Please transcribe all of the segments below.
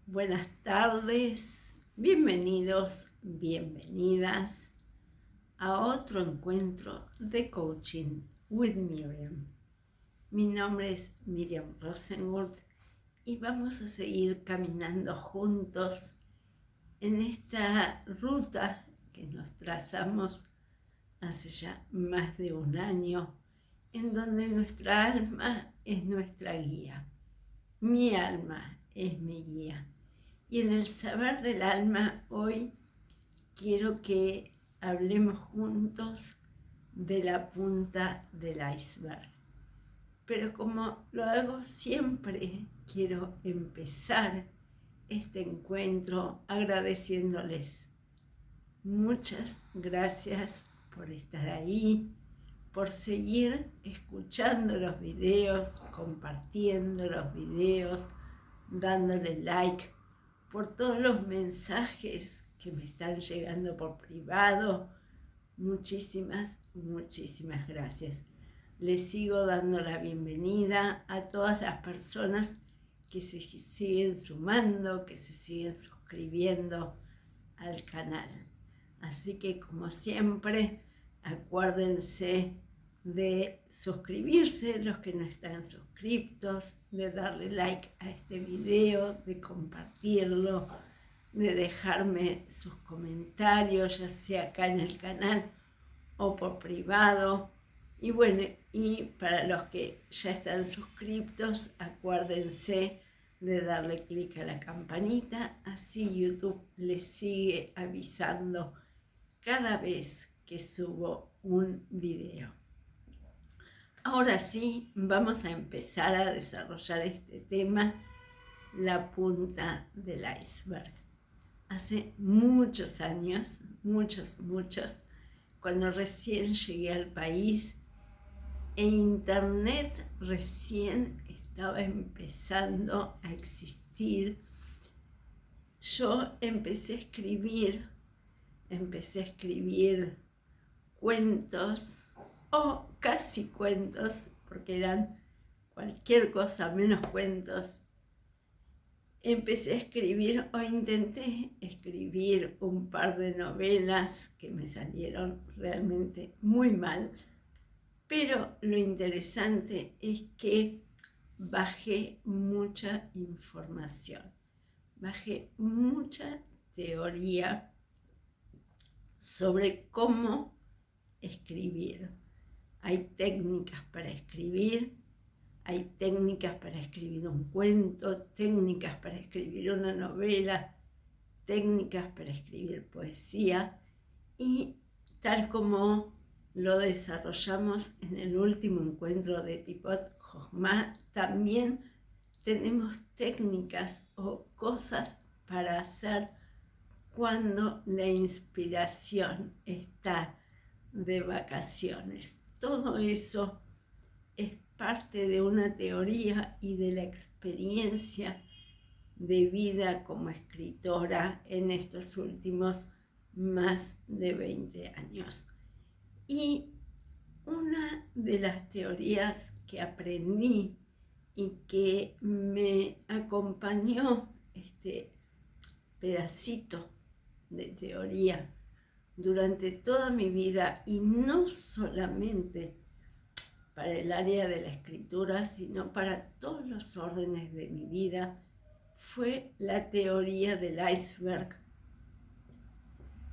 Buenas tardes, bienvenidos, bienvenidas a otro encuentro de coaching with Miriam. Mi nombre es Miriam Rosenwald y vamos a seguir caminando juntos en esta ruta que nos trazamos hace ya más de un año, en donde nuestra alma es nuestra guía. Mi alma es mi guía. Y en el saber del alma hoy quiero que hablemos juntos de la punta del iceberg. Pero como lo hago siempre, quiero empezar este encuentro agradeciéndoles. Muchas gracias por estar ahí, por seguir escuchando los videos, compartiendo los videos, dándole like, por todos los mensajes que me están llegando por privado. Muchísimas gracias. Les sigo dando la bienvenida a todas las personas que se siguen sumando, que se siguen suscribiendo al canal. Así que, como siempre, acuérdense de suscribirse, los que no están suscriptos, de darle like a este video, de compartirlo, de dejarme sus comentarios, ya sea acá en el canal o por privado. Y bueno, y para los que ya están suscriptos, acuérdense de darle clic a la campanita, así YouTube les sigue avisando cada vez que subo un video. Ahora sí, vamos a empezar a desarrollar este tema, la punta del iceberg. Hace muchos años, muchos, cuando recién llegué al país e internet recién estaba empezando a existir, yo empecé a escribir cuentos, o casi cuentos, porque eran cualquier cosa menos cuentos. Empecé a escribir o intenté escribir un par de novelas que me salieron realmente muy mal, pero lo interesante es que bajé mucha información, bajé mucha teoría sobre cómo escribir. Hay técnicas para escribir, hay técnicas para escribir un cuento, técnicas para escribir una novela, técnicas para escribir poesía, y tal como lo desarrollamos en el último encuentro de Tipot Jochma, también tenemos técnicas o cosas para hacer cuando la inspiración está de vacaciones. Todo eso es parte de una teoría y de la experiencia de vida como escritora en estos últimos más de 20 años. Y una de las teorías que aprendí y que me acompañó este pedacito de teoría durante toda mi vida, y no solamente para el área de la escritura, sino para todos los órdenes de mi vida, fue la teoría del iceberg,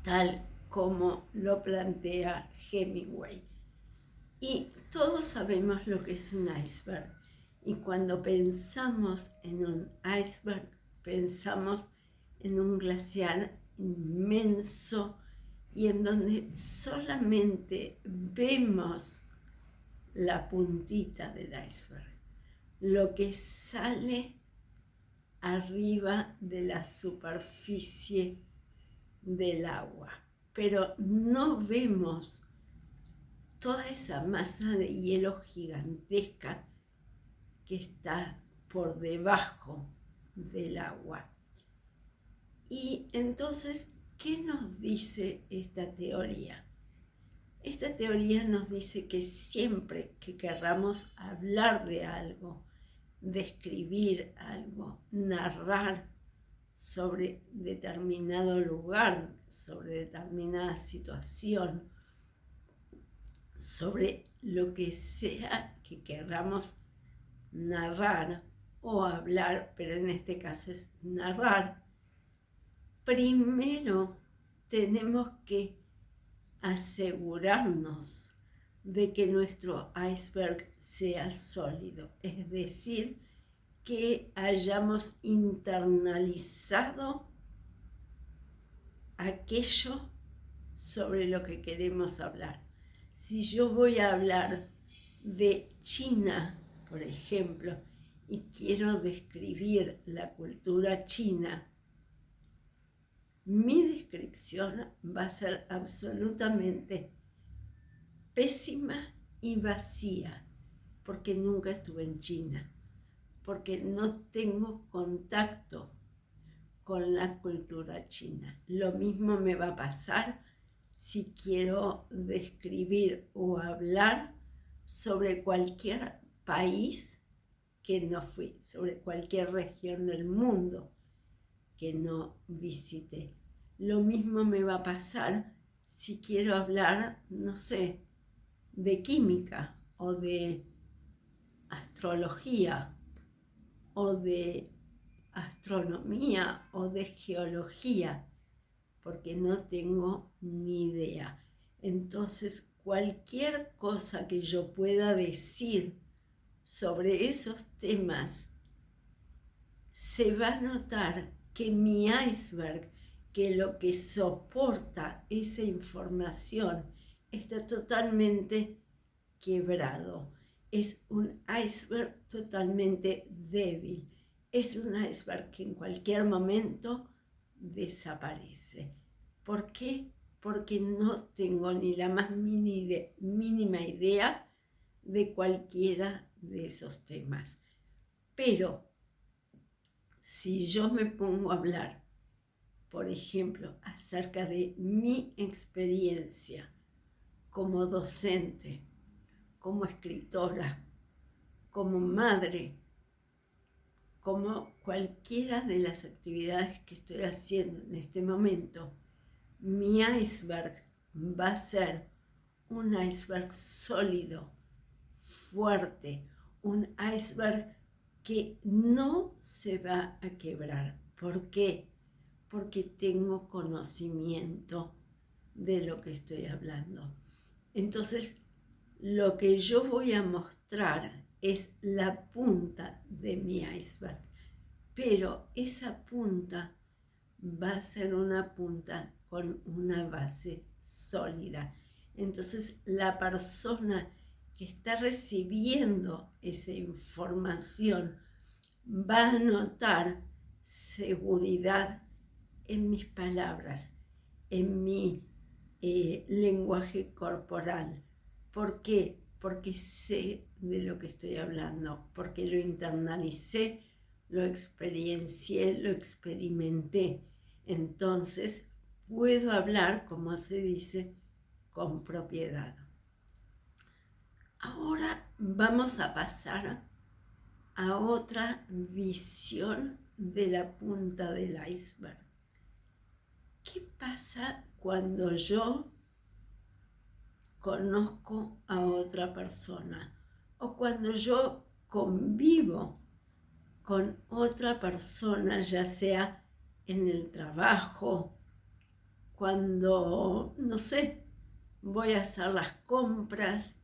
tal como lo plantea Hemingway. Y todos sabemos lo que es un iceberg. Y cuando pensamos en un iceberg, pensamos en un glaciar inmenso y en donde solamente vemos la puntita del iceberg, lo que sale arriba de la superficie del agua, pero no vemos toda esa masa de hielo gigantesca que está por debajo del agua. Y entonces, ¿qué nos dice esta teoría? Esta teoría nos dice que siempre que querramos hablar de algo, describir algo, narrar sobre determinado lugar, sobre determinada situación, sobre lo que sea que queramos narrar o hablar, pero en este caso es narrar, primero tenemos que asegurarnos de que nuestro iceberg sea sólido, es decir, que hayamos internalizado aquello sobre lo que queremos hablar. Si yo voy a hablar de China, por ejemplo, y quiero describir la cultura china, mi descripción va a ser absolutamente pésima y vacía, porque nunca estuve en China, porque no tengo contacto con la cultura china. Lo mismo me va a pasar si quiero describir o hablar sobre cualquier país que no fui, sobre cualquier región del mundo que no visité. Lo mismo me va a pasar si quiero hablar, no sé, de química o de astrología o de astronomía o de geología, porque no tengo ni idea. Entonces, cualquier cosa que yo pueda decir sobre esos temas, se va a notar que mi iceberg, que lo que soporta esa información, está totalmente quebrado. Es un iceberg totalmente débil. Es un iceberg que en cualquier momento desaparece. ¿Por qué? Porque no tengo ni la más mínima idea de cualquiera de esos temas. Pero si yo me pongo a hablar, por ejemplo, acerca de mi experiencia como docente, como escritora, como madre, como cualquiera de las actividades que estoy haciendo en este momento, mi iceberg va a ser un iceberg sólido, fuerte, un iceberg que no se va a quebrar. ¿Por qué? Porque tengo conocimiento de lo que estoy hablando. Entonces, lo que yo voy a mostrar es la punta de mi iceberg, pero esa punta va a ser una punta con una base sólida. Entonces, la persona que está recibiendo esa información va a notar seguridad en mis palabras, en mi lenguaje corporal. ¿Por qué? Porque sé de lo que estoy hablando, porque lo internalicé, lo experiencié, lo experimenté. Entonces puedo hablar, como se dice, con propiedad. Ahora vamos a pasar a otra visión de la punta del iceberg. ¿Qué pasa cuando yo conozco a otra persona o cuando yo convivo con otra persona, ya sea en el trabajo, cuando, no sé, voy a hacer las compras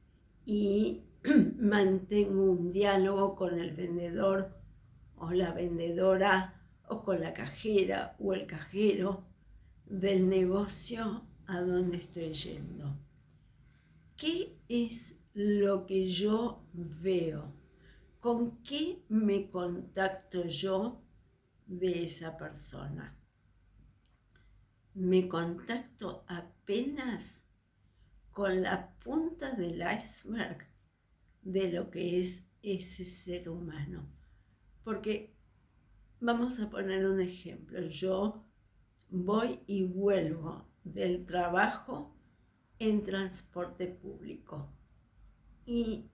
y mantengo un diálogo con el vendedor o la vendedora o con la cajera o el cajero del negocio a donde estoy yendo? ¿Qué es lo que yo veo? ¿Con qué me contacto yo de esa persona? Me contacto apenas con la punta del iceberg de lo que es ese ser humano. Porque vamos a poner un ejemplo. Yo voy y vuelvo del trabajo en transporte público y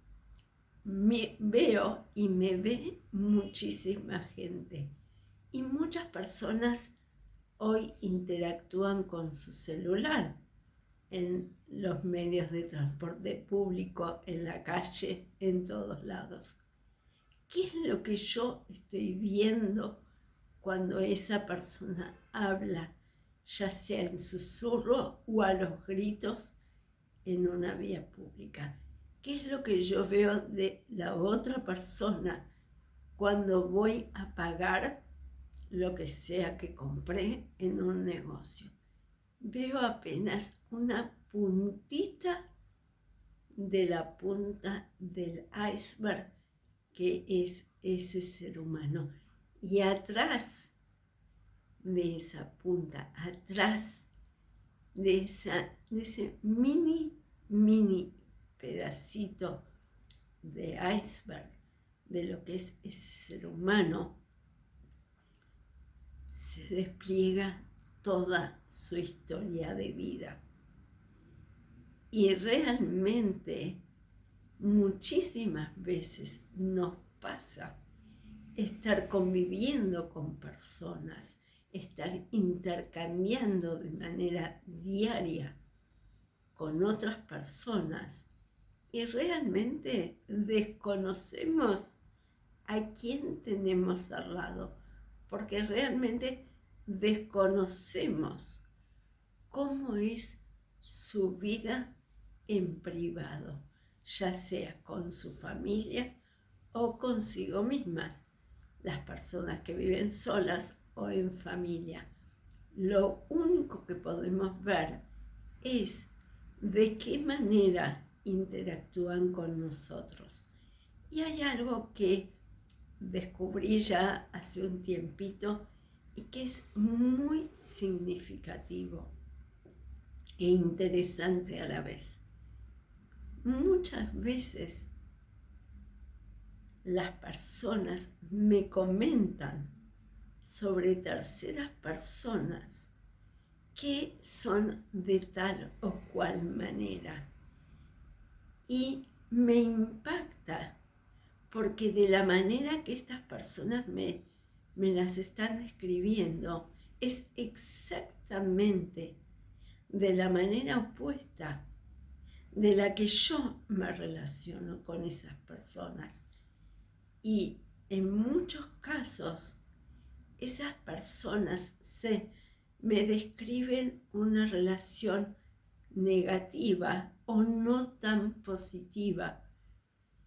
me ve muchísima gente y muchas personas hoy interactúan con su celular en los medios de transporte público, en la calle, en todos lados. ¿Qué es lo que yo estoy viendo cuando esa persona habla, ya sea en susurro o a los gritos en una vía pública? ¿Qué es lo que yo veo de la otra persona cuando voy a pagar lo que sea que compré en un negocio? Veo apenas una puntita de la punta del iceberg que es ese ser humano. Y atrás de esa punta, atrás de ese mini pedacito de iceberg de lo que es ese ser humano, se despliega toda su historia de vida. Y realmente muchísimas veces nos pasa estar conviviendo con personas, estar intercambiando de manera diaria con otras personas y realmente desconocemos a quién tenemos al lado, porque realmente desconocemos cómo es su vida en privado, ya sea con su familia o consigo mismas, las personas que viven solas o en familia. Lo único que podemos ver es de qué manera interactúan con nosotros. Y hay algo que descubrí ya hace un tiempito y que es muy significativo e interesante a la vez. Muchas veces las personas me comentan sobre terceras personas que son de tal o cual manera. Y me impacta porque de la manera que estas personas me las están describiendo es exactamente de la manera opuesta de la que yo me relaciono con esas personas. Y en muchos casos, esas personas me describen una relación negativa o no tan positiva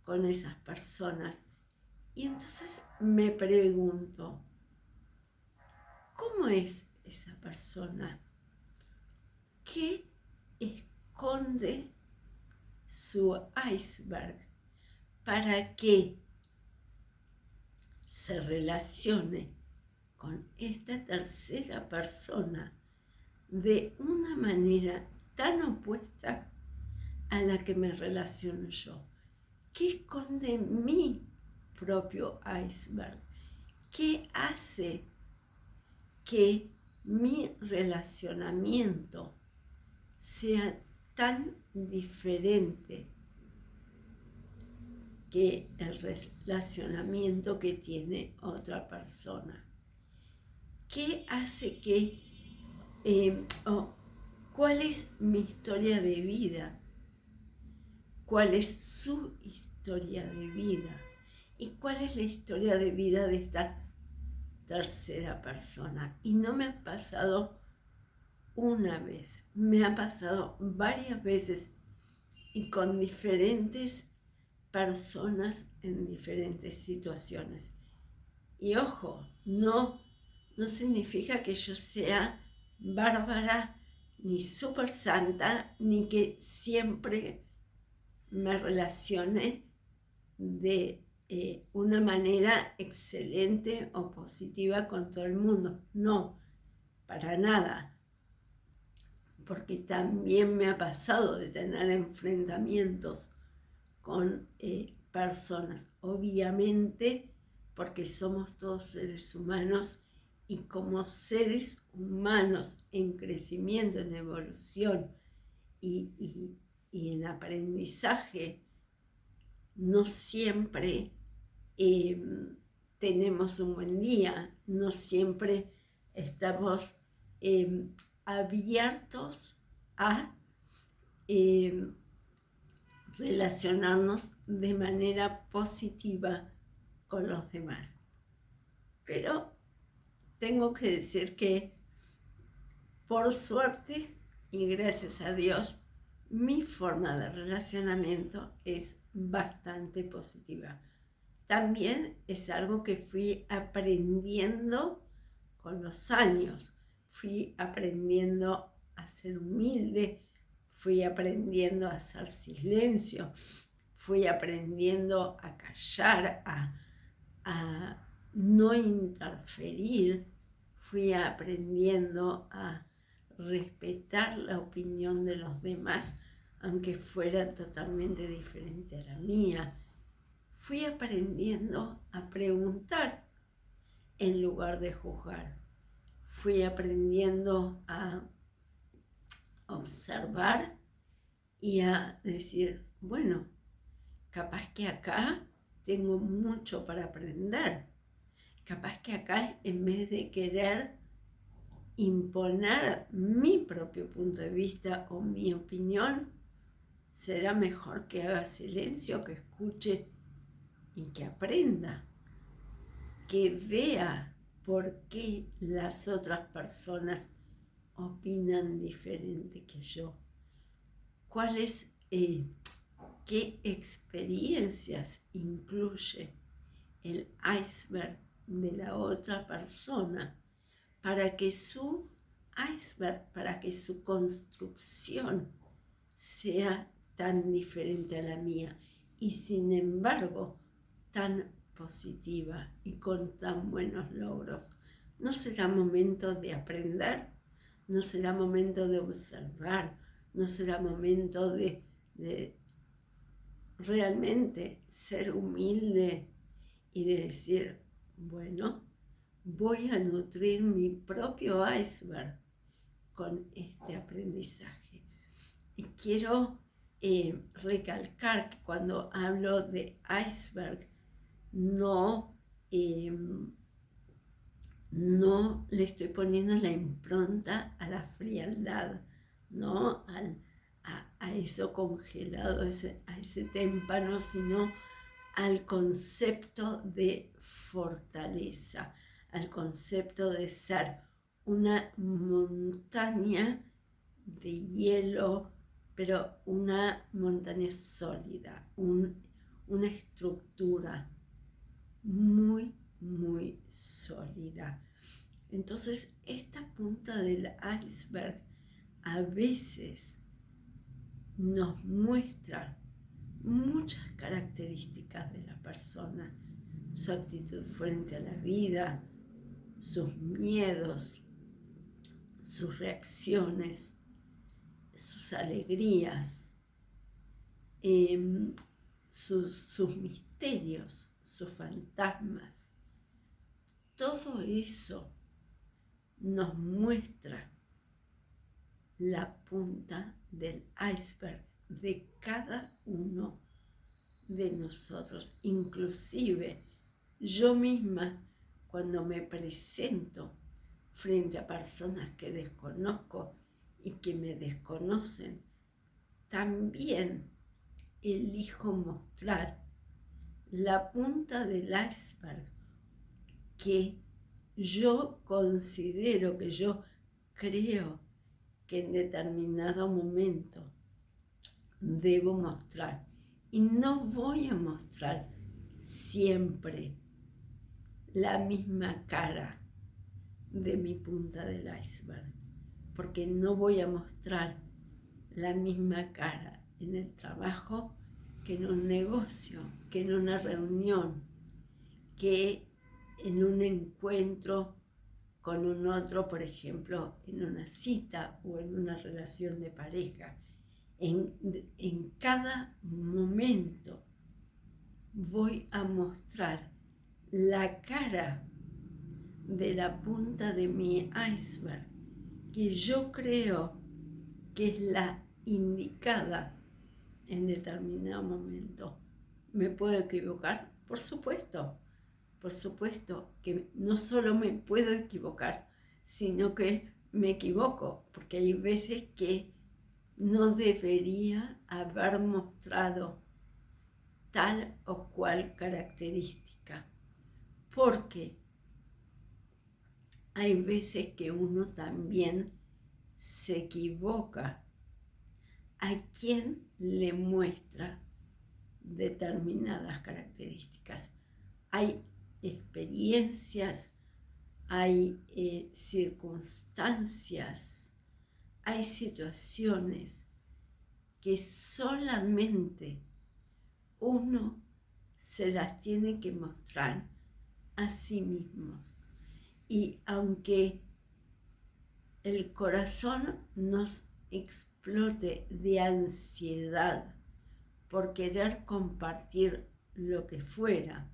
con esas personas. Y entonces me pregunto, ¿cómo es esa persona? ¿Qué esconde su iceberg para que se relacione con esta tercera persona de una manera tan opuesta a la que me relaciono yo? ¿Qué esconde mi propio iceberg? ¿Qué hace que mi relacionamiento sea tan diferente que el relacionamiento que tiene otra persona? ¿Qué hace que, cuál es mi historia de vida? ¿Cuál es su historia de vida? ¿Y cuál es la historia de vida de esta tercera persona? Y no me ha pasado una vez, me ha pasado varias veces y con diferentes personas en diferentes situaciones. Y ojo, no significa que yo sea bárbara, ni súper santa, ni que siempre me relacione de una manera excelente o positiva con todo el mundo. No, para nada. Porque también me ha pasado de tener enfrentamientos con personas, obviamente porque somos todos seres humanos y como seres humanos en crecimiento, en evolución y en aprendizaje, no siempre tenemos un buen día, no siempre estamos abiertos a relacionarnos de manera positiva con los demás. Pero tengo que decir que, por suerte y gracias a Dios, mi forma de relacionamiento es bastante positiva. También es algo que fui aprendiendo con los años. Fui aprendiendo a ser humilde, fui aprendiendo a hacer silencio, fui aprendiendo a callar, a no interferir, fui aprendiendo a respetar la opinión de los demás, aunque fuera totalmente diferente a la mía. Fui aprendiendo a preguntar en lugar de juzgar. Fui aprendiendo a observar y a decir, bueno, capaz que acá tengo mucho para aprender. Capaz que acá, en vez de querer imponer mi propio punto de vista o mi opinión, será mejor que haga silencio, que escuche y que aprenda, que vea por qué las otras personas opinan diferente que yo. ¿Qué experiencias incluye el iceberg de la otra persona para que su iceberg, para que su construcción sea tan diferente a la mía y sin embargo tan positiva y con tan buenos logros? ¿No será momento de aprender? ¿No será momento de observar? ¿No será momento de realmente ser humilde y de decir, bueno, voy a nutrir mi propio iceberg con este aprendizaje? Y quiero recalcar que cuando hablo de iceberg, no le estoy poniendo la impronta a la frialdad, ¿no? A eso congelado, a ese témpano, sino al concepto de fortaleza, al concepto de ser una montaña de hielo, pero una montaña sólida, una estructura muy, muy sólida. Entonces, esta punta del iceberg a veces nos muestra muchas características de la persona, su actitud frente a la vida, sus miedos, sus reacciones, sus alegrías, sus misterios, sus fantasmas. Todo eso nos muestra la punta del iceberg de cada uno de nosotros. Inclusive yo misma, cuando me presento frente a personas que desconozco y que me desconocen, también elijo mostrar la punta del iceberg que yo considero, que yo creo que en determinado momento debo mostrar. Y no voy a mostrar siempre la misma cara de mi punta del iceberg, porque no voy a mostrar la misma cara en el trabajo que en un negocio, que en una reunión, que en un encuentro con un otro, por ejemplo, en una cita o en una relación de pareja. En cada momento voy a mostrar la cara de la punta de mi iceberg, que yo creo que es la indicada en determinado momento. ¿Me puedo equivocar? Por supuesto. por supuesto que no solo me puedo equivocar, sino que me equivoco, porque hay veces que no debería haber mostrado tal o cual característica, porque hay veces que uno también se equivoca a quien le muestra determinadas características. Hay experiencias, hay circunstancias, hay situaciones que solamente uno se las tiene que mostrar a sí mismo. Y aunque el corazón nos explote de ansiedad por querer compartir lo que fuera,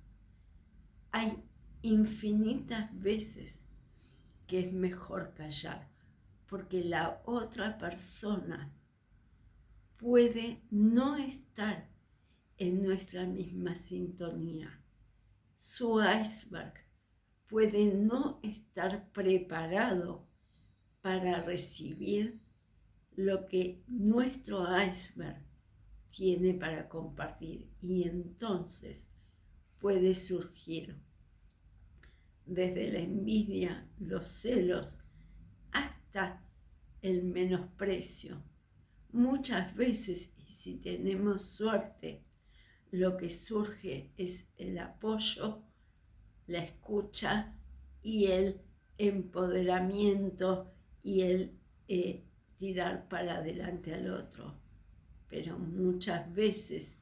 hay infinitas veces que es mejor callar, porque la otra persona puede no estar en nuestra misma sintonía. Su iceberg puede no estar preparado para recibir lo que nuestro iceberg tiene para compartir, y entonces puede surgir desde la envidia, los celos, hasta el menosprecio. Muchas veces, y si tenemos suerte, lo que surge es el apoyo, la escucha y el empoderamiento y el tirar para adelante al otro. Pero muchas veces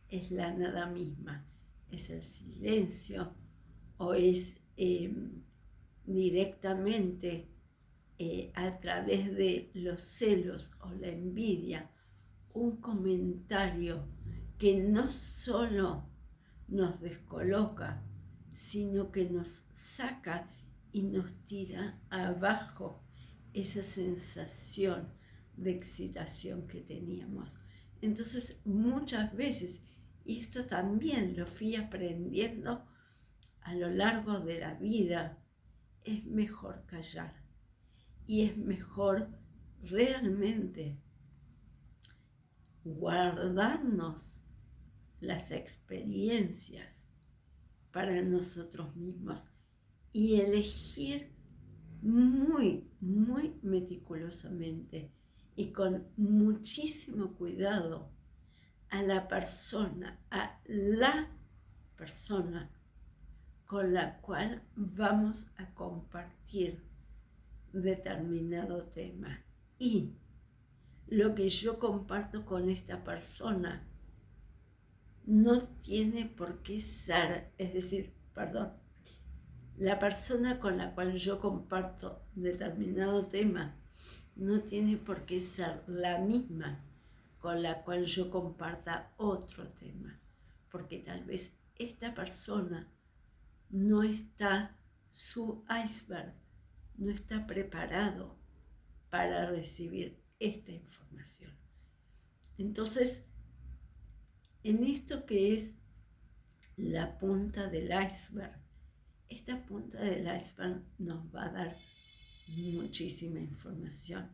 es la nada misma, es el silencio o es directamente a través de los celos o la envidia, un comentario que no solo nos descoloca, sino que nos saca y nos tira abajo esa sensación de excitación que teníamos. Entonces, muchas veces, y esto también lo fui aprendiendo a lo largo de la vida, es mejor callar y es mejor realmente guardarnos las experiencias para nosotros mismos y elegir muy, muy meticulosamente y con muchísimo cuidado a la persona con la cual vamos a compartir determinado tema. Y lo que yo comparto con esta persona no tiene por qué ser, la persona con la cual yo comparto determinado tema no tiene por qué ser la misma con la cual yo comparta otro tema, porque tal vez esta persona no está, su iceberg no está preparado para recibir esta información. Entonces, en esto que es la punta del iceberg, esta punta del iceberg nos va a dar muchísima información.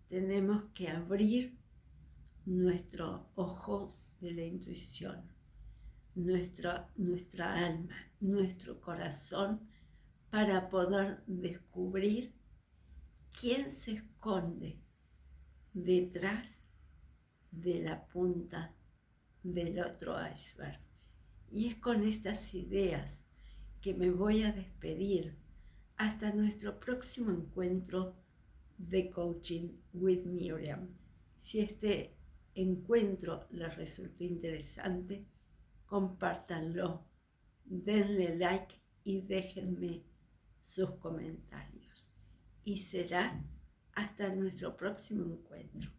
Tenemos que abrir nuestro ojo de la intuición, nuestra alma, nuestro corazón, para poder descubrir quién se esconde detrás de la punta del otro iceberg. Y es con estas ideas que me voy a despedir hasta nuestro próximo encuentro de Coaching with Miriam. Si este encuentro les resultó interesante, compártanlo, denle like y déjenme sus comentarios. Y será hasta nuestro próximo encuentro.